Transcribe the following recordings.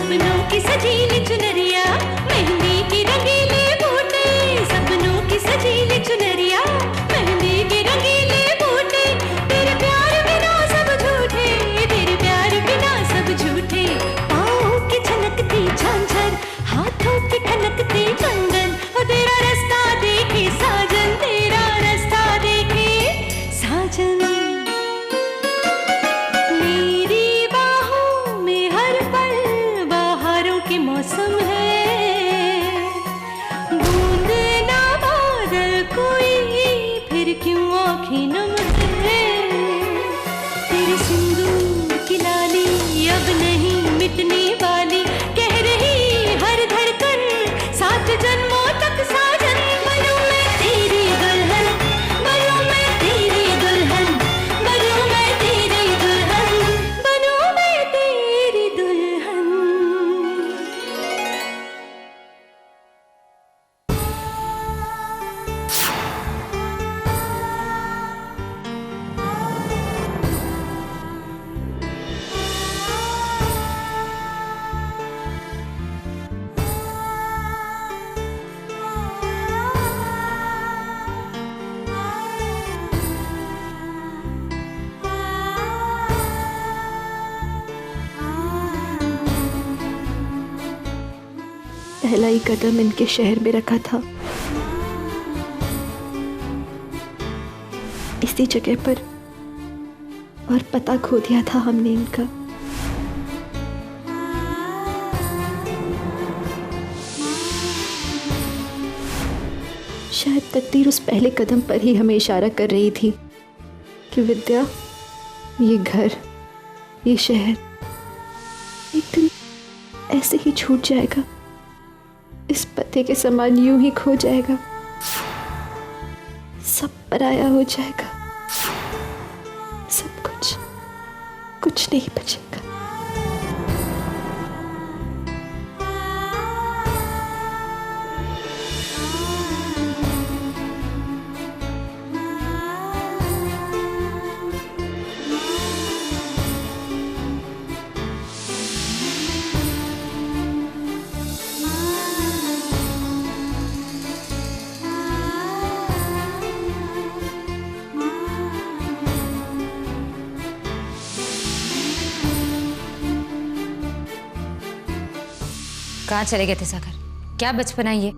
सपनों की सजीली चुनरिया, मेहंदी की रंगीले बूटे, सपनों की सजीली चुनरिया, मेहंदी के रंगीले बूटे, तेरे प्यार बिना सब झूठे, तेरे प्यार बिना सब झूठे, पाँव की छनकती झांझर, हाथों की ठनकती कंगन, और तेरा रास्ता देखे साजन, तेरा रास्ता देखे साजन। मेरी बाहों में हर पल बहारों के मौसम है, बूंद ना बादल कोई फिर क्यों आँखें नम है, तेरे सिंदूर की लाली अब नहीं मिटने वाली, कह रही हर धड़कन सात जन्मों तक साजन। बनूं मैं तेरी दुल्हन, बनूं मैं तेरी दुल्हन, बनूं मैं तेरी दुल्हन, बनूं मैं तेरी दुल्हन। पहला ही कदम इनके शहर में रखा था, इसी जगह पर, और पता खो दिया था हमने इनका। शायद तकदीर उस पहले कदम पर ही हमें इशारा कर रही थी कि विद्या, ये घर, ये शहर एक दिन ऐसे ही छूट जाएगा, इस पते के समान यूं ही खो जाएगा, सब पराया हो जाएगा, सब कुछ नहीं बचेगा। कहाँ चले गए थे सागर? क्या बचपना ये?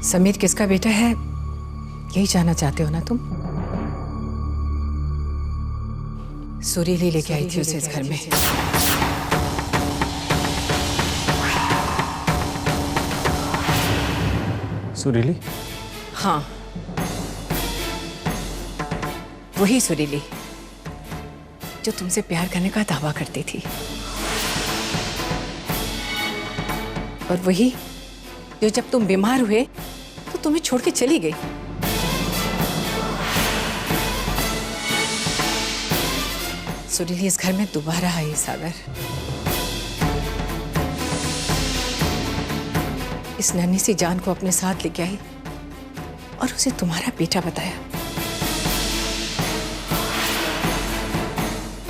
समीर किसका बेटा है, यही जानना चाहते हो ना तुम? सुरीली लेके आई थी उसे इस घर में। सुरीली? हाँ, वही सुरीली जो तुमसे प्यार करने का दावा करती थी, और वही जो जब तुम बीमार हुए तो तुम्हें छोड़ के चली गई। सुरीली इस घर में दोबारा आई सागर, इस नन्ही सी जान को अपने साथ लेके आई और उसे तुम्हारा बेटा बताया,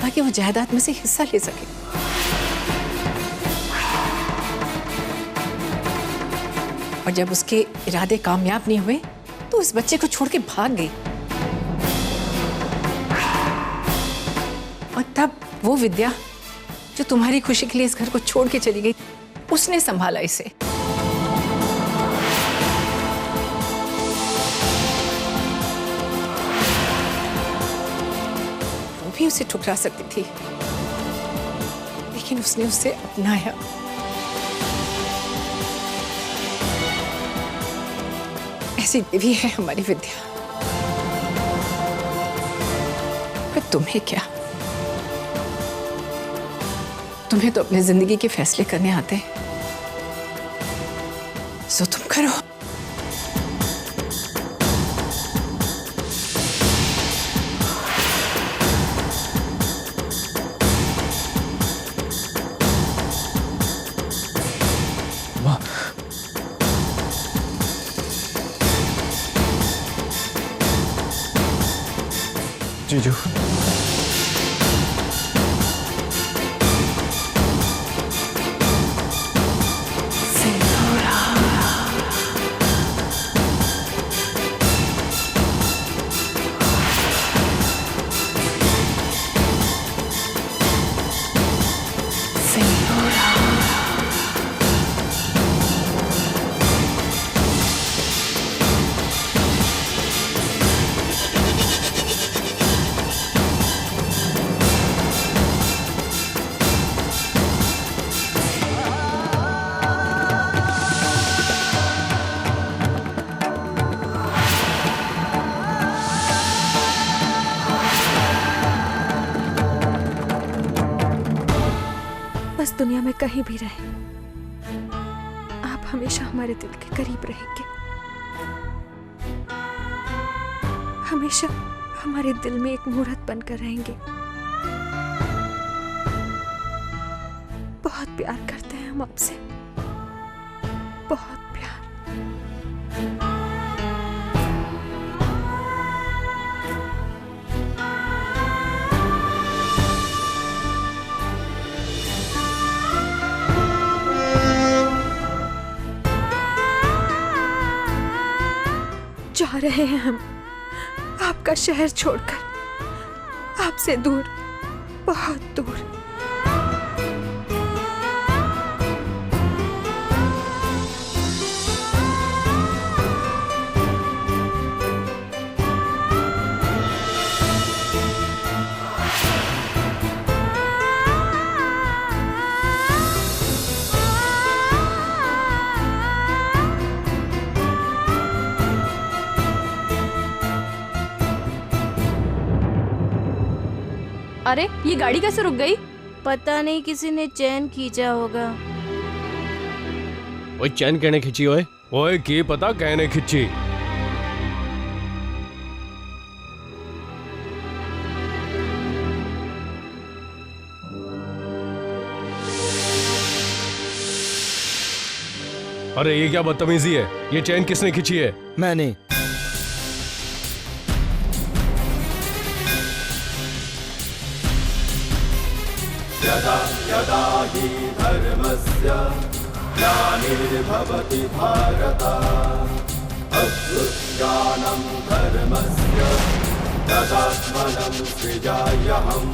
ताकि वो जायदाद में से हिस्सा ले सके। और जब उसके इरादे कामयाब नहीं हुए तो उस बच्चे को छोड़ के भाग गई, और तब वो विद्या जो तुम्हारी खुशी के लिए इस घर को छोड़ के चली गई, उसने संभाला इसे। भी उसे ठुकरा सकती थी, लेकिन उसने उसे अपनाया। ऐसी बीवी है हमारी विद्या। पर तुम्हें क्या, तुम्हें तो अपनी जिंदगी के फैसले करने आते हैं, सो तुम करो। जीजू, बस दुनिया में कहीं भी रहे, आप हमेशा हमारे दिल के करीब रहेंगे, हमेशा हमारे दिल में एक मूर्त बनकर रहेंगे। बहुत प्यार करते हैं हम आपसे, बहुत प्यार। जा रहे हैं हम आपका शहर छोड़कर, आपसे दूर, बहुत दूर। अरे ये गाड़ी कैसे रुक गई? पता नहीं, किसी ने चैन खींचा होगा। ओए चैन कहने खिंची ओए? ओए की पता कहने खिंची। अरे ये क्या बदतमीजी है? ये चैन किसने खींची है? मैंने। यदा यदा हि धर्मस्य ग्लानिर्भवति भारत अभ्युत्थानं धर्मस्य तदात्मनं सृजाम्यहम्।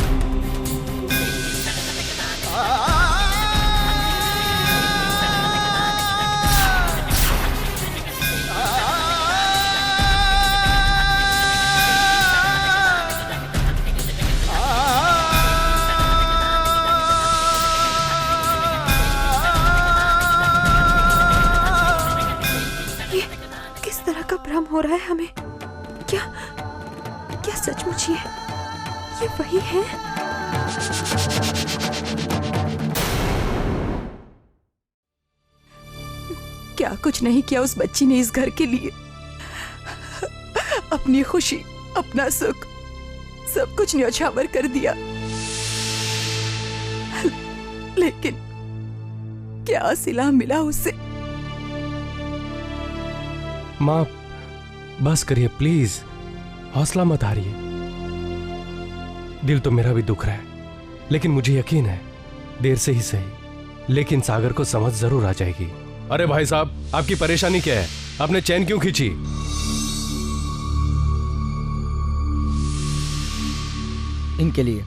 भ्रम हो रहा है हमें। क्या सचमुच ये वही है? क्या कुछ नहीं किया उस बच्ची ने इस घर के लिए? अपनी खुशी, अपना सुख, सब कुछ न्यौछावर कर दिया। लेकिन क्या सिला मिला उसे? माँ बस करिए प्लीज, हौसला मत हारिए। दिल तो मेरा भी दुख रहा है, लेकिन मुझे यकीन है देर से ही सही, लेकिन सागर को समझ जरूर आ जाएगी। अरे भाई साहब, आपकी परेशानी क्या है? आपने चैन क्यों खींची? इनके लिए।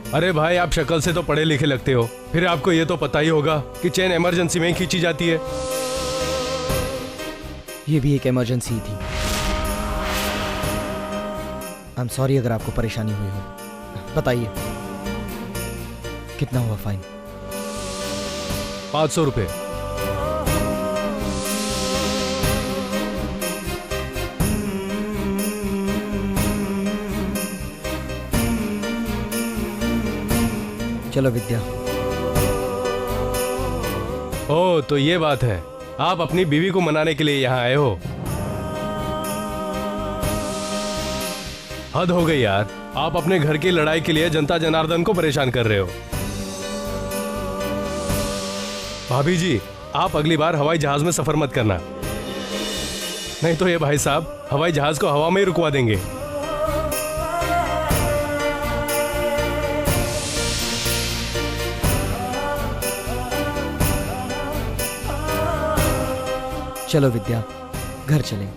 अरे भाई, आप शक्ल से तो पढ़े लिखे लगते हो, फिर आपको ये तो पता ही होगा कि चेन इमरजेंसी में ही खींची जाती है। ये भी एक इमरजेंसी थी। आई एम सॉरी अगर आपको परेशानी हुई हो। बताइए कितना हुआ फाइन? 500 रुपये। चलो विद्या। ओ तो ये बात है, आप अपनी बीवी को मनाने के लिए यहाँ आए हो। हद हो गई यार, आप अपने घर की लड़ाई के लिए जनता जनार्दन को परेशान कर रहे हो। भाभी जी, आप अगली बार हवाई जहाज में सफर मत करना, नहीं तो ये भाई साहब हवाई जहाज को हवा में ही रुकवा देंगे। चलो विद्या, घर चलें।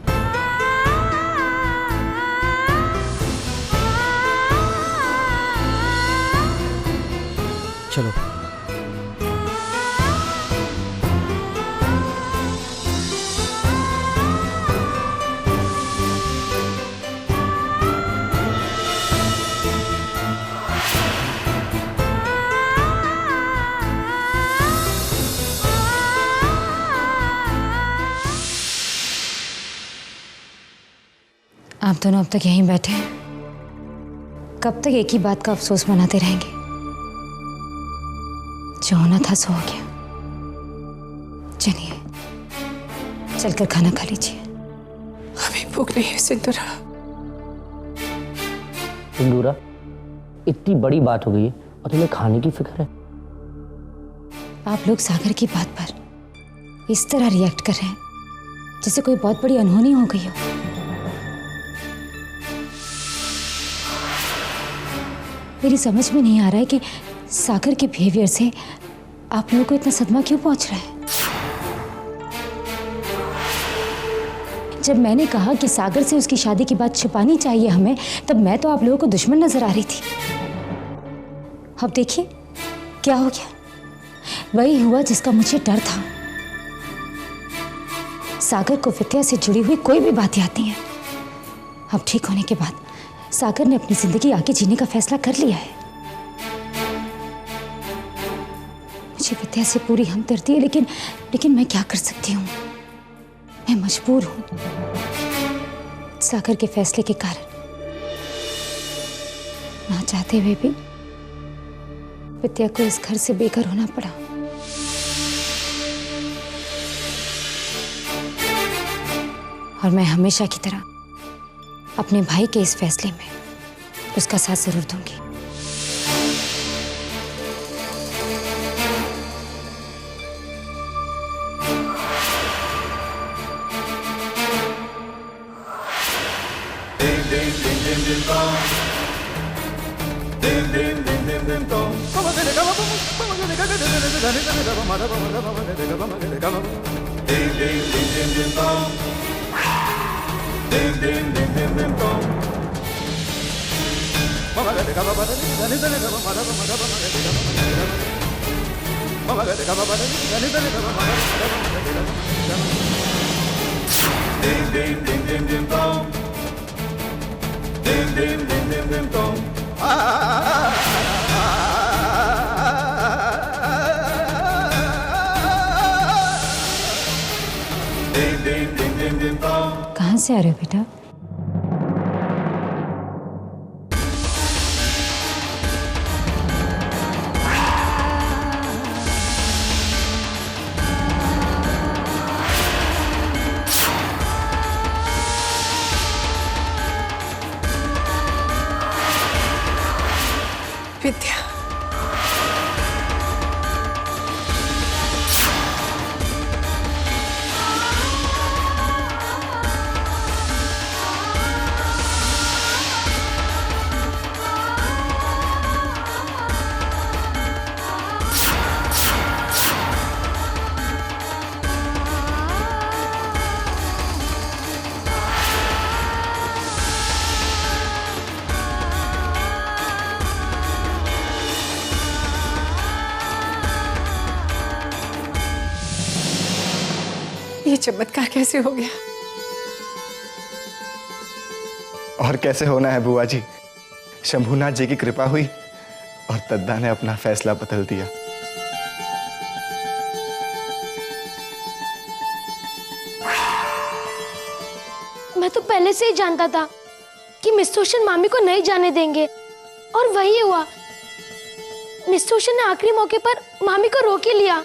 चलो। आप दोनों अब तक यहीं बैठे हैं, कब तक एक ही बात का अफसोस मनाते रहेंगे? जो होना था सो हो गया। चलिए चलकर खाना खा लीजिए। हमें भूख नहीं है सिंदूरा। सिंदूरा, इतनी बड़ी बात हो गई है और तुम्हें खाने की फिक्र है? आप लोग सागर की बात पर इस तरह रिएक्ट कर रहे हैं जैसे कोई बहुत बड़ी अनहोनी हो गई हो। मेरी समझ में नहीं आ रहा है कि सागर के बिहेवियर से आप लोगों को इतना सदमा क्यों पहुंच रहा है। जब मैंने कहा कि सागर से उसकी शादी की बात छुपानी चाहिए हमें, तब मैं तो आप लोगों को दुश्मन नजर आ रही थी। अब देखिए क्या हो गया, वही हुआ जिसका मुझे डर था। सागर को विद्या से जुड़ी हुई कोई भी बात याद नहीं है। अब ठीक होने के बाद सागर ने अपनी जिंदगी आगे जीने का फैसला कर लिया है। मुझे विद्या से पूरी हमदर्दी है, लेकिन मैं क्या कर सकती हूँ? मैं मजबूर हूँ सागर के फैसले के कारण। ना चाहते हुए भी विद्या को इस घर से बेघर होना पड़ा। और मैं हमेशा की तरह अपने भाई के इस फैसले में उसका साथ जरूर दूंगी। कहाँ से आ रहे हो बेटा? विद्या, ये चमत्कार कैसे हो गया? और कैसे होना है बुआ जी, शंभुनाथ जी की कृपा हुई और दद्दा ने अपना फैसला बदल दिया। मैं तो पहले से ही जानता था कि मिस्टर ओशन मामी को नहीं जाने देंगे, और वही हुआ। मिस्टर ओशन ने आखिरी मौके पर मामी को रोक ही लिया।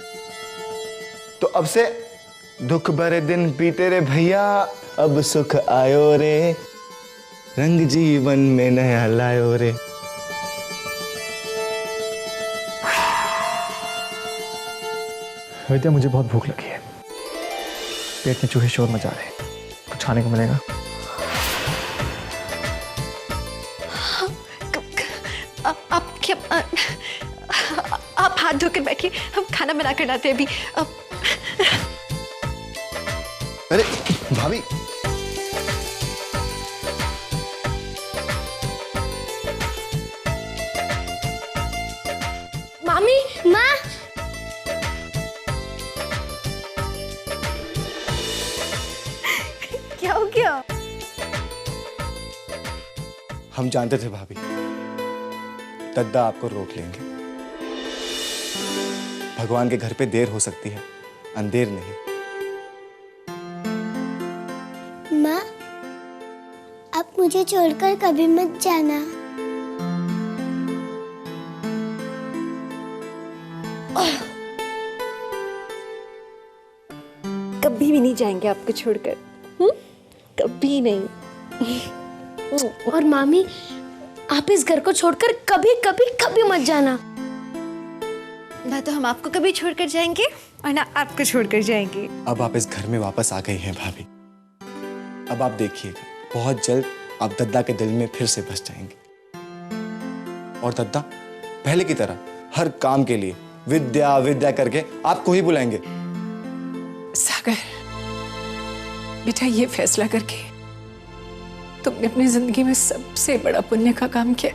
तो अब से दुख भरे दिन बीते रे भैया, अब सुख आयो रे, रंग जीवन में नया लायो रे। विद्या, मुझे बहुत भूख लगी है, पेट में चूहे शोर मचा रहे हैं, कुछ खाने को मिलेगा? आप हाथ धोकर बैठिए, हम खाना बना कर लाते हैं अभी। अरे भाभी, मामी, माँ, क्या हो गया? हम जानते थे भाभी, दद्दा आपको रोक लेंगे। भगवान के घर पे देर हो सकती है, अंधेर नहीं। माँ, आप मुझे छोड़कर कभी मत जाना। कभी भी नहीं जाएंगे आपको छोड़कर, कभी नहीं। और मामी, आप इस घर को छोड़कर कभी कभी कभी मत जाना। ना तो हम आपको कभी छोड़कर जाएंगे और ना आपको छोड़कर जाएंगे। अब आप इस घर में वापस आ गई हैं भाभी। अब आप देखिएगा, बहुत जल्द आप दद्दा के दिल में फिर से बस जाएंगे, और दद्दा पहले की तरह हर काम के लिए विद्या विद्या करके आपको ही बुलाएंगे। सागर बेटा, ये फैसला करके तुमने अपनी जिंदगी में सबसे बड़ा पुण्य का काम किया।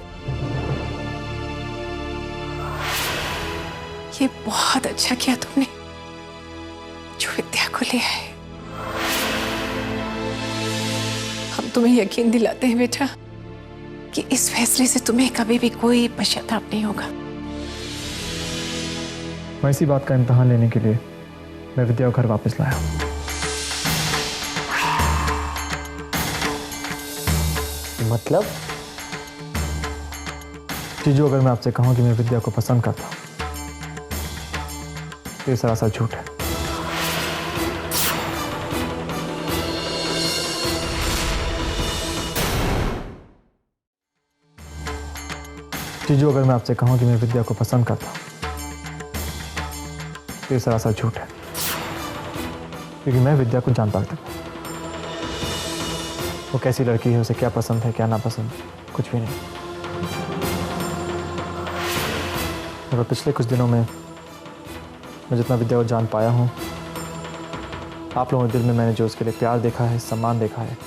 ये बहुत अच्छा किया तुमने जो विद्या को ले आए। हम तुम्हें यकीन दिलाते हैं बेटा कि इस फैसले से तुम्हें कभी भी कोई पश्चाताप नहीं होगा। मैं इसी बात का इम्तिहान लेने के लिए मैं विद्या को घर वापस लाया। मतलब? जीजू, अगर मैं आपसे कहूं कि मैं विद्या को पसंद करता हूं तो ये सरासर झूठ है। जीजू, अगर मैं आपसे कहूं कि मैं विद्या को पसंद करता हूं तो ये सरासर झूठ है, क्योंकि मैं विद्या को जानता हूं। वो कैसी लड़की है, उसे क्या पसंद है क्या नापसंद, कुछ भी नहीं। मगर पिछले कुछ दिनों में मैं जितना विद्या को जान पाया हूँ, आप लोगों के दिल में मैंने जो उसके लिए प्यार देखा है, सम्मान देखा है,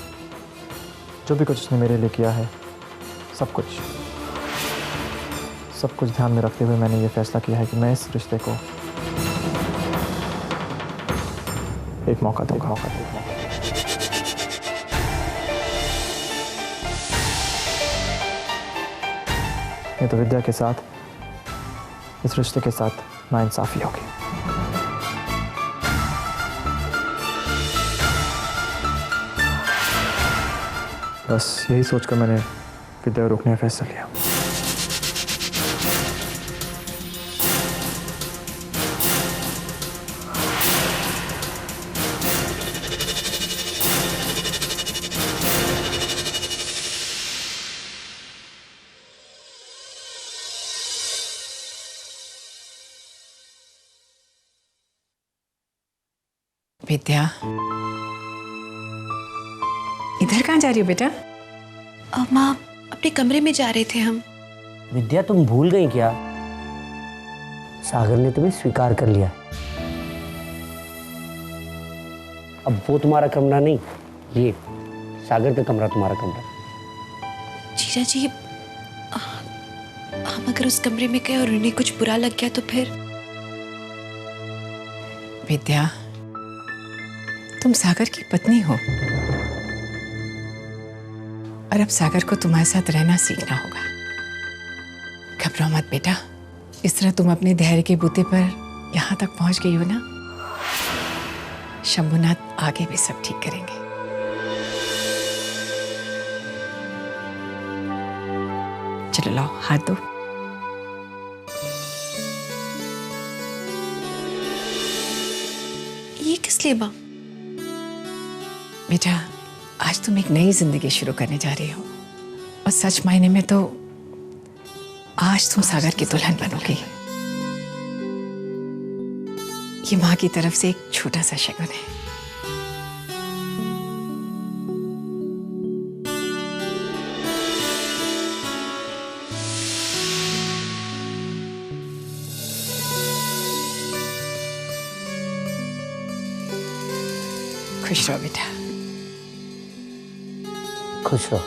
जो भी कुछ उसने मेरे लिए किया है, सब कुछ ध्यान में रखते हुए मैंने ये फैसला किया है कि मैं इस रिश्ते को एक मौका दूंगा। ये तो विद्या के साथ, इस रिश्ते के साथ नाइंसाफी होगी। बस यही सोचकर मैंने विद्या को रोकने का फैसला लिया। विद्या, इधर कहाँ जा रही हो बेटा? माँ, अपने कमरे में जा रहे थे हम। विद्या, तुम भूल गई क्या? सागर ने तुम्हें स्वीकार कर लिया। अब वो तुम्हारा कमरा नहीं, ये सागर का कमरा तुम्हारा कमरा। जीजा जी, हम अगर उस कमरे में गए और उन्हें कुछ बुरा लग गया तो फिर? विद्या, तुम सागर की पत्नी हो। और अब सागर को तुम्हारे साथ रहना सीखना होगा। घबराओ मत बेटा, इस तरह तुम अपने धैर्य के बूते पर यहाँ तक पहुँच गई हो ना, शंभुनाथ आगे भी सब ठीक करेंगे। चलो लाओ हाथ दो। ये किस लिए माँ? बेटा आज तुम एक नई जिंदगी शुरू करने जा रही हो और सच मायने में तो आज तुम सागर की दुल्हन बनोगी। ये माँ की तरफ से एक छोटा सा शगुन है। खुश रहो बेटा। खुश रहो।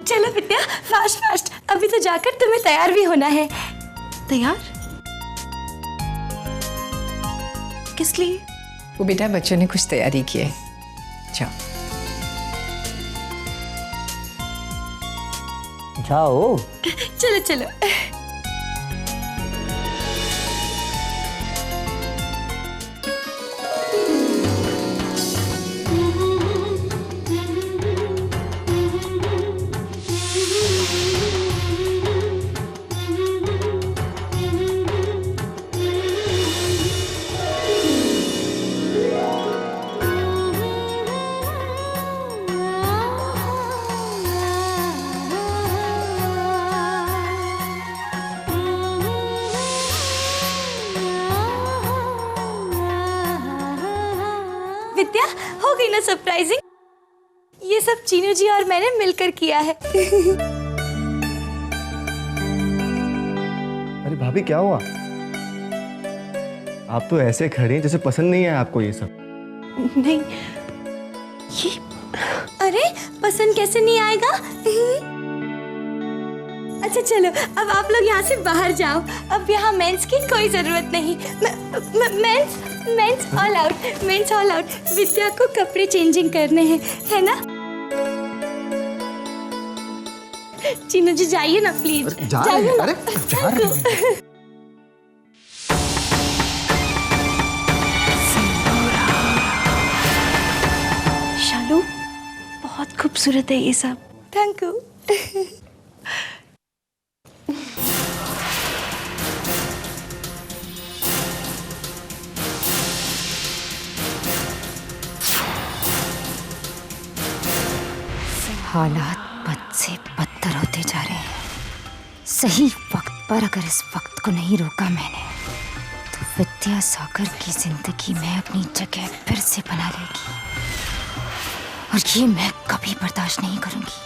चलो विद्या, फास्ट फास्ट, अभी तो जाकर तुम्हें तैयार भी होना है। तैयार? किस लिए? वो बेटा बच्चों ने कुछ तैयारी की है, जाओ। जाओ। चलो चलो। विद्या, हो गई ना सरप्राइजिंग? ये सब चीनू जी और मैंने मिलकर किया है। अरे भाभी क्या हुआ? आप तो ऐसे खड़े हैं जैसे पसंद नहीं है आपको ये सब। नहीं, ये अरे पसंद कैसे नहीं आएगा? अच्छा चलो, अब आप लोग यहाँ से बाहर जाओ। अब यहाँ मेंस की कोई जरूरत नहीं। Men's all out, men's all out. Vidya को कपड़े चेंजिंग करने हैं, है ना? चीनू जी जाइए ना प्लीज। जाइए ना। शालू, बहुत खूबसूरत है ये सब। Thank you. हालात बद से बदतर होते जा रहे हैं। सही वक्त पर अगर इस वक्त को नहीं रोका मैंने तो विद्या सागर की जिंदगी में अपनी जगह फिर से बना लेगी और ये मैं कभी बर्दाश्त नहीं करूंगी।